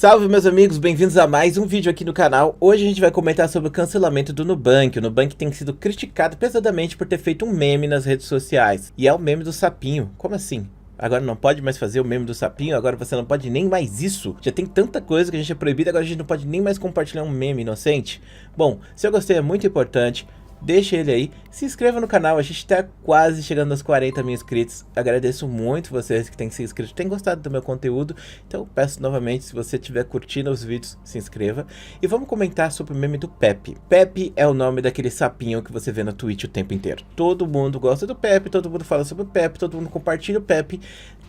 Salve meus amigos, bem-vindos a mais um vídeo aqui no canal. Hoje a gente vai comentar sobre o cancelamento do Nubank. O Nubank tem sido criticado pesadamente por ter feito um meme nas redes sociais. E é o meme do sapinho. Como assim? Agora não pode mais fazer o meme do sapinho, agora você não pode nem mais isso. Já tem tanta coisa que a gente é proibido, agora a gente não pode nem mais compartilhar um meme inocente. Bom, se eu gostei é muito importante. Deixa ele aí, se inscreva no canal, a gente tá quase chegando aos 40 mil inscritos. Agradeço muito vocês que têm se inscrito, têm gostado do meu conteúdo. Então peço novamente, se você estiver curtindo os vídeos, se inscreva. E vamos comentar sobre o meme do Pepe. Pepe é o nome daquele sapinho que você vê na Twitch o tempo inteiro. Todo mundo gosta do Pepe, todo mundo fala sobre o Pepe, todo mundo compartilha o Pepe.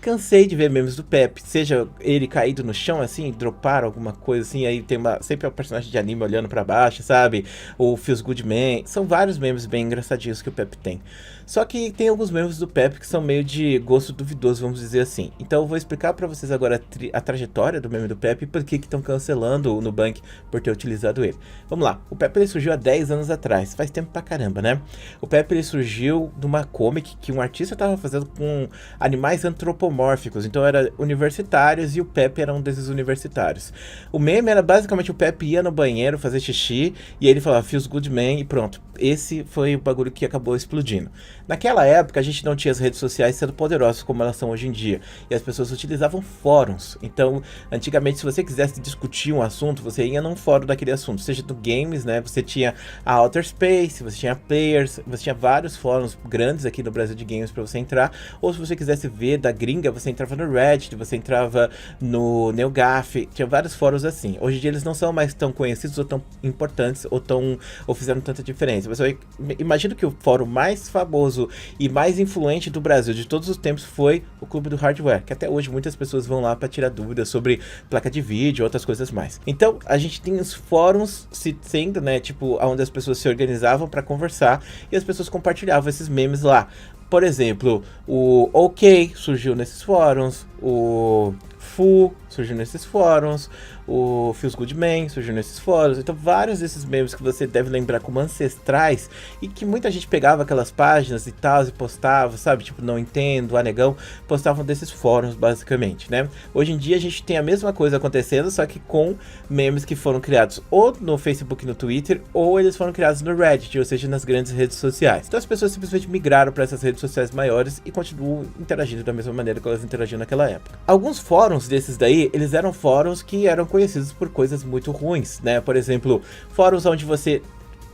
Cansei de ver memes do Pepe, seja ele caído no chão assim, dropar alguma coisa assim, aí tem sempre o personagem de anime olhando pra baixo, sabe? O Feels Good Man, são vários memes bem engraçadinhos que o Pepe tem. Só que tem alguns memes do Pepe que são meio de gosto duvidoso, vamos dizer assim. Então eu vou explicar pra vocês agora a trajetória do meme do Pepe e por que estão cancelando o Nubank por ter utilizado ele. Vamos lá, o Pepe ele surgiu há 10 anos atrás, faz tempo pra caramba, né? O Pepe ele surgiu de uma comic que um artista tava fazendo com animais antropomórficos, então era universitários e o Pepe era um desses universitários. O meme era basicamente o Pepe ia no banheiro fazer xixi e ele falava Feels Good Man e pronto. Esse foi o bagulho que acabou explodindo. Naquela época a gente não tinha as redes sociais sendo poderosas como elas são hoje em dia, e as pessoas utilizavam fóruns. Então antigamente, se você quisesse discutir um assunto, você ia num fórum daquele assunto, seja do games, né, você tinha a Outer Space, você tinha Players, você tinha vários fóruns grandes aqui no Brasil de games para você entrar, ou se você quisesse ver da gringa, você entrava no Reddit, você entrava no NeoGAF, tinha vários fóruns assim. Hoje em dia eles não são mais tão conhecidos ou tão importantes ou fizeram tanta diferença. Você imagina que o fórum mais famoso e mais influente do Brasil de todos os tempos foi o Clube do Hardware, que até hoje muitas pessoas vão lá para tirar dúvidas sobre placa de vídeo e outras coisas mais. Então a gente tem os fóruns sendo, né, tipo, onde as pessoas se organizavam para conversar e as pessoas compartilhavam esses memes lá. Por exemplo, o OK surgiu nesses fóruns, o Fu surgiu nesses fóruns, o Feels Good Man surgiu nesses fóruns. Então vários desses memes que você deve lembrar como ancestrais e que muita gente pegava aquelas páginas e tal e postava, sabe, tipo Não Entendo, Anegão, postavam desses fóruns basicamente, né? Hoje em dia a gente tem a mesma coisa acontecendo, só que com memes que foram criados ou no Facebook e no Twitter, ou eles foram criados no Reddit, ou seja, nas grandes redes sociais. Então as pessoas simplesmente migraram para essas redes sociais maiores e continuam interagindo da mesma maneira que elas interagiam naquela época. Alguns fóruns desses daí, eles eram fóruns que eram conhecidos por coisas muito ruins, né? Por exemplo, fóruns onde você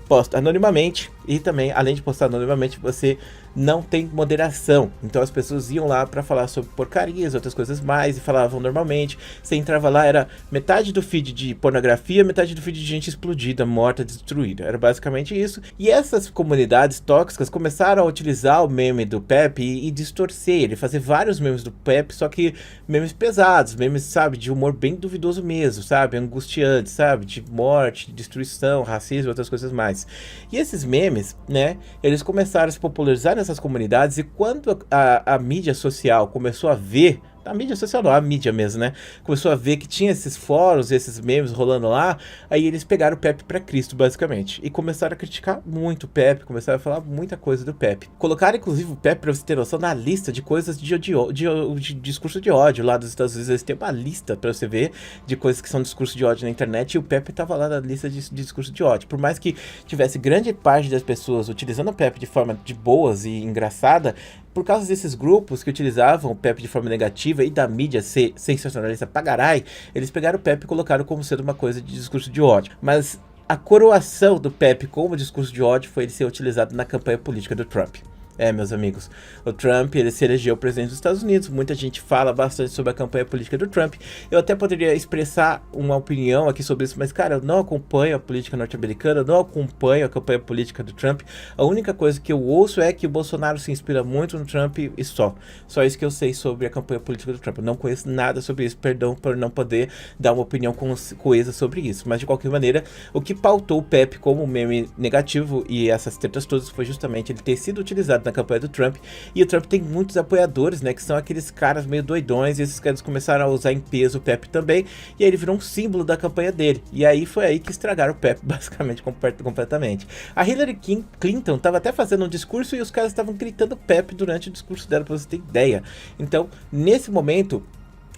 posta anonimamente e também, além de postar anonimamente, você não tem moderação. Então as pessoas iam lá para falar sobre porcarias, outras coisas mais, e falavam normalmente. Você entrava lá, era metade do feed de pornografia, metade do feed de gente explodida, morta, destruída. Era basicamente isso. E essas comunidades tóxicas começaram a utilizar o meme do Pepe e distorcer ele, fazer vários memes do Pepe, só que memes pesados, memes, sabe, de humor bem duvidoso mesmo, sabe, angustiante, sabe, de morte, de destruição, racismo e outras coisas mais. E esses memes, né, eles começaram a se popularizar nessas comunidades, e quando a mídia social começou a ver, a mídia social não, a mídia mesmo, né, começou a ver que tinha esses fóruns, esses memes rolando lá, aí eles pegaram o Pepe pra Cristo, basicamente, e começaram a criticar muito o Pepe, começaram a falar muita coisa do Pepe. Colocaram, inclusive, o Pepe, pra você ter noção, na lista de coisas de discurso de ódio lá dos Estados Unidos. Eles têm uma lista pra você ver de coisas que são discurso de ódio na internet, e o Pepe tava lá na lista de discurso de ódio. Por mais que tivesse grande parte das pessoas utilizando o Pepe de forma de boas e engraçada, por causa desses grupos que utilizavam o Pepe de forma negativa e da mídia ser sensacionalista pagarai, eles pegaram o Pepe e colocaram como sendo uma coisa de discurso de ódio. Mas a coroação do Pepe como discurso de ódio foi ele ser utilizado na campanha política do Trump. É, meus amigos, o Trump, ele se elegeu presidente dos Estados Unidos. Muita gente fala bastante sobre a campanha política do Trump. Eu até poderia expressar uma opinião aqui sobre isso, mas, cara, eu não acompanho a política norte-americana, eu não acompanho a campanha política do Trump. A única coisa que eu ouço é que o Bolsonaro se inspira muito no Trump e só. Só isso que eu sei sobre a campanha política do Trump. Eu não conheço nada sobre isso, perdão por não poder dar uma opinião coesa sobre isso. Mas, de qualquer maneira, o que pautou o Pepe como meme negativo e essas tretas todas foi justamente ele ter sido utilizado na campanha do Trump, e o Trump tem muitos apoiadores, né, que são aqueles caras meio doidões, e esses caras começaram a usar em peso o Pepe também, e aí ele virou um símbolo da campanha dele, e aí foi aí que estragaram o Pepe, basicamente, completamente. A Hillary Clinton tava até fazendo um discurso, e os caras estavam gritando Pepe durante o discurso dela, pra você ter ideia. Então, nesse momento,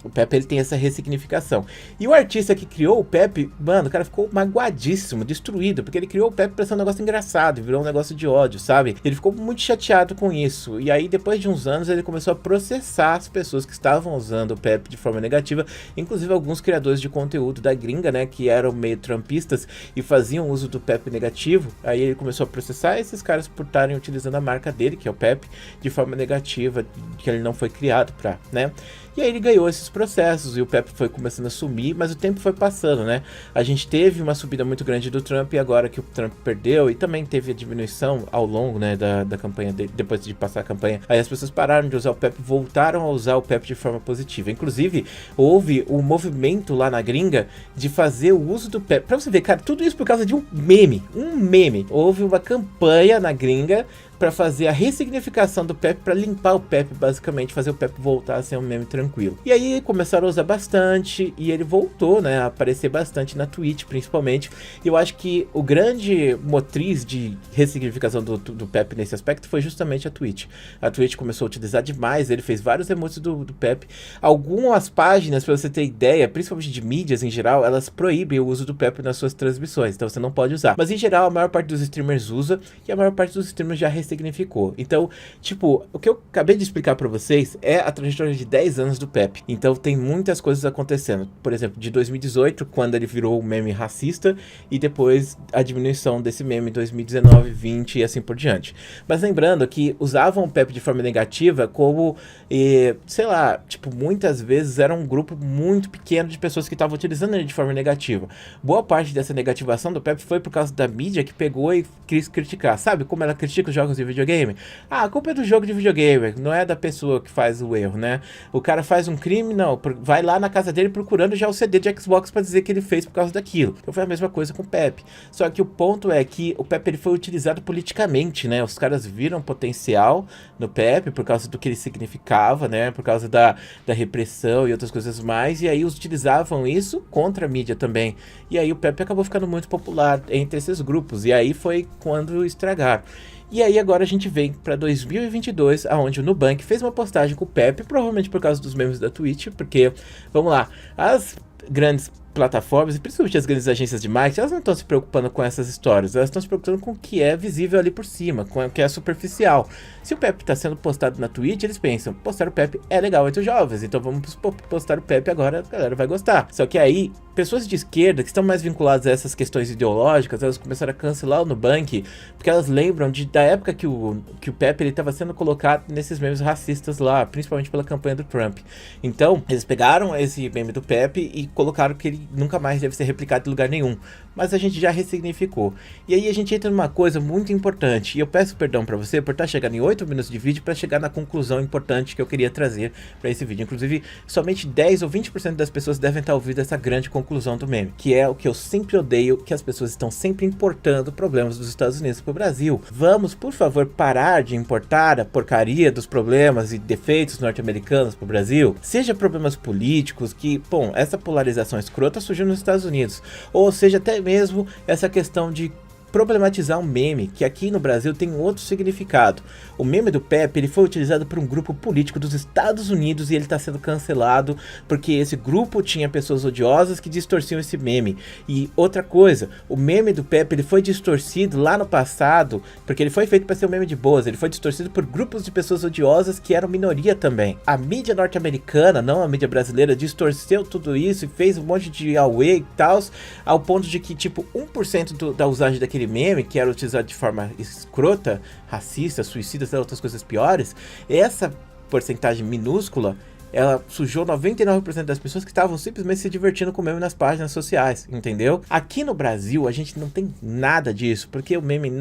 O Pepe, ele tem essa ressignificação. E o artista que criou o Pepe, mano, o cara ficou magoadíssimo, destruído, porque ele criou o Pepe pra ser um negócio engraçado, virou um negócio de ódio, sabe? Ele ficou muito chateado com isso. E aí, depois de uns anos, ele começou a processar as pessoas que estavam usando o Pepe de forma negativa, inclusive alguns criadores de conteúdo da gringa, né, que eram meio trumpistas e faziam uso do Pepe negativo. Aí ele começou a processar esses caras por estarem utilizando a marca dele, que é o Pepe, de forma negativa, que ele não foi criado pra, né? E aí ele ganhou esses processos e o Pepe foi começando a sumir, mas o tempo foi passando, né? A gente teve uma subida muito grande do Trump e agora que o Trump perdeu, e também teve a diminuição ao longo, né, da campanha dele, depois de passar a campanha, aí as pessoas pararam de usar o Pepe, voltaram a usar o Pepe de forma positiva. Inclusive, houve um movimento lá na gringa de fazer o uso do Pepe. Pra você ver, cara, tudo isso por causa de um meme. Houve uma campanha na gringa para fazer a ressignificação do Pepe, para limpar o Pepe, basicamente, fazer o Pepe voltar a ser um meme tranquilo. E aí começaram a usar bastante, e ele voltou, né, a aparecer bastante na Twitch, principalmente. E eu acho que o grande motriz de ressignificação do Pepe nesse aspecto foi justamente a Twitch. A Twitch começou a utilizar demais, ele fez vários emotes do Pepe. Algumas páginas, para você ter ideia, principalmente de mídias em geral, elas proíbem o uso do Pepe nas suas transmissões, então você não pode usar. Mas em geral, a maior parte dos streamers usa, e a maior parte dos streamers já significou. Então, tipo, o que eu acabei de explicar pra vocês é a trajetória de 10 anos do Pepe. Então tem muitas coisas acontecendo. Por exemplo, de 2018, quando ele virou um meme racista, e depois a diminuição desse meme em 2019, 20 e assim por diante. Mas lembrando que usavam o Pepe de forma negativa como, sei lá, tipo, muitas vezes era um grupo muito pequeno de pessoas que estavam utilizando ele de forma negativa. Boa parte dessa negativação do Pepe foi por causa da mídia que pegou e quis criticar. Sabe como ela critica os jogos de videogame? Ah, a culpa é do jogo de videogame, não é da pessoa que faz o erro, né? O cara faz um crime, não, vai lá na casa dele procurando já o CD de Xbox pra dizer que ele fez por causa daquilo. Então foi a mesma coisa com o Pepe. Só que o ponto é que o Pepe, ele foi utilizado politicamente, né? Os caras viram potencial no Pepe por causa do que ele significava, né? Por causa da repressão e outras coisas mais, e aí utilizavam isso contra a mídia também. E aí o Pepe acabou ficando muito popular entre esses grupos, e aí foi quando estragaram. E aí agora a gente vem para 2022, aonde o Nubank fez uma postagem com o Pepe, provavelmente por causa dos memes da Twitch, porque, vamos lá, as grandes plataformas, e principalmente as grandes agências de marketing, elas não estão se preocupando com essas histórias, elas estão se preocupando com o que é visível ali por cima, com o que é superficial. Se o Pepe está sendo postado na Twitch, eles pensam, postar o Pepe é legal entre os jovens, então vamos postar o Pepe agora, a galera vai gostar. Só que aí, pessoas de esquerda, que estão mais vinculadas a essas questões ideológicas, elas começaram a cancelar o Nubank, porque elas lembram da época que o Pepe estava sendo colocado nesses memes racistas lá, principalmente pela campanha do Trump. Então, eles pegaram esse meme do Pepe e colocaram que ele nunca mais deve ser replicado em lugar nenhum. Mas a gente já ressignificou. E aí a gente entra numa coisa muito importante. E eu peço perdão pra você por estar chegando em 8 minutos de vídeo para chegar na conclusão importante que eu queria trazer para esse vídeo. Inclusive, somente 10 ou 20% das pessoas devem estar ouvindo essa grande conclusão do meme. Que é o que eu sempre odeio, que as pessoas estão sempre importando problemas dos Estados Unidos pro Brasil. Vamos, por favor, parar de importar a porcaria dos problemas e defeitos norte-americanos pro Brasil. Seja problemas políticos, que, bom, essa polarização escrota surgiu nos Estados Unidos. Ou seja, até mesmo essa questão de problematizar um meme, que aqui no Brasil tem outro significado. O meme do Pepe, ele foi utilizado por um grupo político dos Estados Unidos e ele está sendo cancelado porque esse grupo tinha pessoas odiosas que distorciam esse meme. E outra coisa, o meme do Pepe, ele foi distorcido lá no passado, porque ele foi feito para ser um meme de boas, ele foi distorcido por grupos de pessoas odiosas que eram minoria também. A mídia norte-americana, não a mídia brasileira, distorceu tudo isso e fez um monte de auê e tal, ao ponto de que tipo 1% da usagem daquele meme, que era utilizado de forma escrota, racista, suicida, outras coisas piores, essa porcentagem minúscula, ela sujou 99% das pessoas que estavam simplesmente se divertindo com o meme nas páginas sociais, entendeu? Aqui no Brasil, a gente não tem nada disso, porque o meme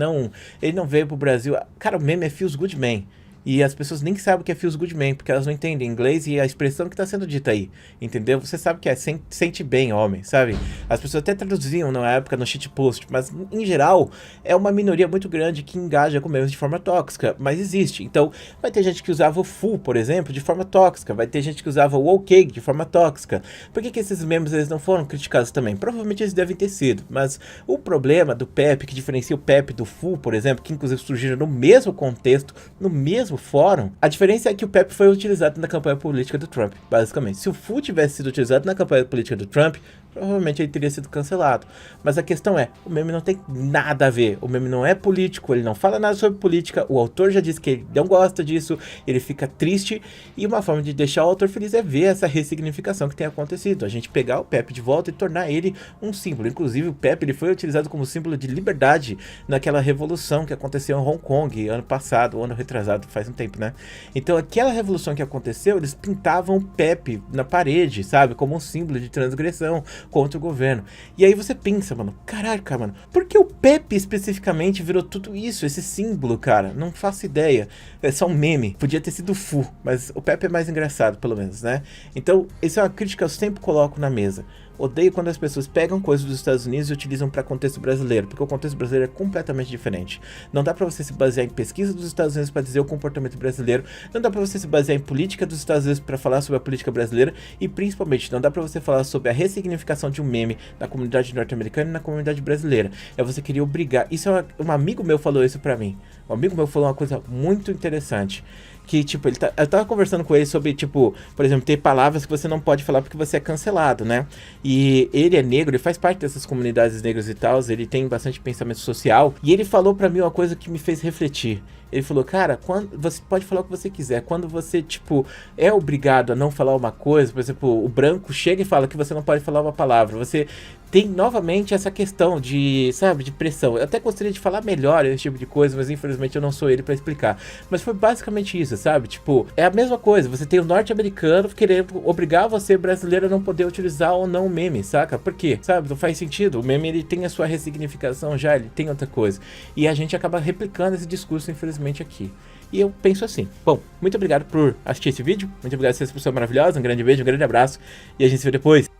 ele não veio pro Brasil. Cara, o meme é Feels Good Man. E as pessoas nem sabem o que é Feels Good Man, porque elas não entendem inglês e a expressão que está sendo dita aí, entendeu? Você sabe que é sente bem, homem, sabe? As pessoas até traduziam na época no shitpost, mas em geral é uma minoria muito grande que engaja com memes de forma tóxica, mas existe. Então vai ter gente que usava o full, por exemplo, de forma tóxica, vai ter gente que usava o ok de forma tóxica. Por que esses memes eles não foram criticados também? Provavelmente eles devem ter sido, mas o problema do Pepe, que diferencia o Pepe do full, por exemplo, que inclusive surgiram no mesmo contexto, no mesmo pro fórum, a diferença é que o Pepe foi utilizado na campanha política do Trump, basicamente. Se o Fu tivesse sido utilizado na campanha política do Trump, provavelmente ele teria sido cancelado. Mas a questão é, o meme não tem nada a ver. O meme não é político, ele não fala nada sobre política. O autor já disse que ele não gosta disso, ele fica triste. E uma forma de deixar o autor feliz é ver essa ressignificação que tem acontecido. A gente pegar o Pepe de volta e tornar ele um símbolo. Inclusive, o Pepe ele foi utilizado como símbolo de liberdade naquela revolução que aconteceu em Hong Kong ano passado, ano retrasado, faz um tempo, né? Então, aquela revolução que aconteceu, eles pintavam o Pepe na parede, sabe? Como um símbolo de transgressão contra o governo. E aí você pensa, mano, caraca, mano, por que o Pepe especificamente virou tudo isso, esse símbolo, cara? Não faço ideia. É só um meme. Podia ter sido o Fu, mas o Pepe é mais engraçado, pelo menos, né? Então, isso é uma crítica que eu sempre coloco na mesa. Odeio quando as pessoas pegam coisas dos Estados Unidos e utilizam para contexto brasileiro, porque o contexto brasileiro é completamente diferente. Não dá para você se basear em pesquisa dos Estados Unidos para dizer o comportamento brasileiro, não dá para você se basear em política dos Estados Unidos para falar sobre a política brasileira e principalmente não dá para você falar sobre a ressignificação de um meme na comunidade norte-americana e na comunidade brasileira. É você querer obrigar. Isso é um amigo meu falou isso para mim. Um amigo meu falou uma coisa muito interessante. Que, tipo, eu tava conversando com ele sobre, tipo, por exemplo, ter palavras que você não pode falar porque você é cancelado, né? E ele é negro, ele faz parte dessas comunidades negras e tal, ele tem bastante pensamento social. E ele falou pra mim uma coisa que me fez refletir. Ele falou, cara, você pode falar o que você quiser. Quando você, tipo, é obrigado a não falar uma coisa, por exemplo, o branco chega e fala que você não pode falar uma palavra. Você tem novamente essa questão de, sabe, de pressão. Eu até gostaria de falar melhor esse tipo de coisa, mas infelizmente eu não sou ele pra explicar. Mas foi basicamente isso, sabe? Tipo, é a mesma coisa. Você tem o norte-americano querendo obrigar você, brasileiro, a não poder utilizar ou não o meme, saca? Por quê? Sabe? Não faz sentido. O meme, ele tem a sua ressignificação já, ele tem outra coisa. E a gente acaba replicando esse discurso, infelizmente, aqui. E eu penso assim. Bom, muito obrigado por assistir esse vídeo. Muito obrigado por ser essa pessoa maravilhosa. Um grande beijo, um grande abraço. E a gente se vê depois.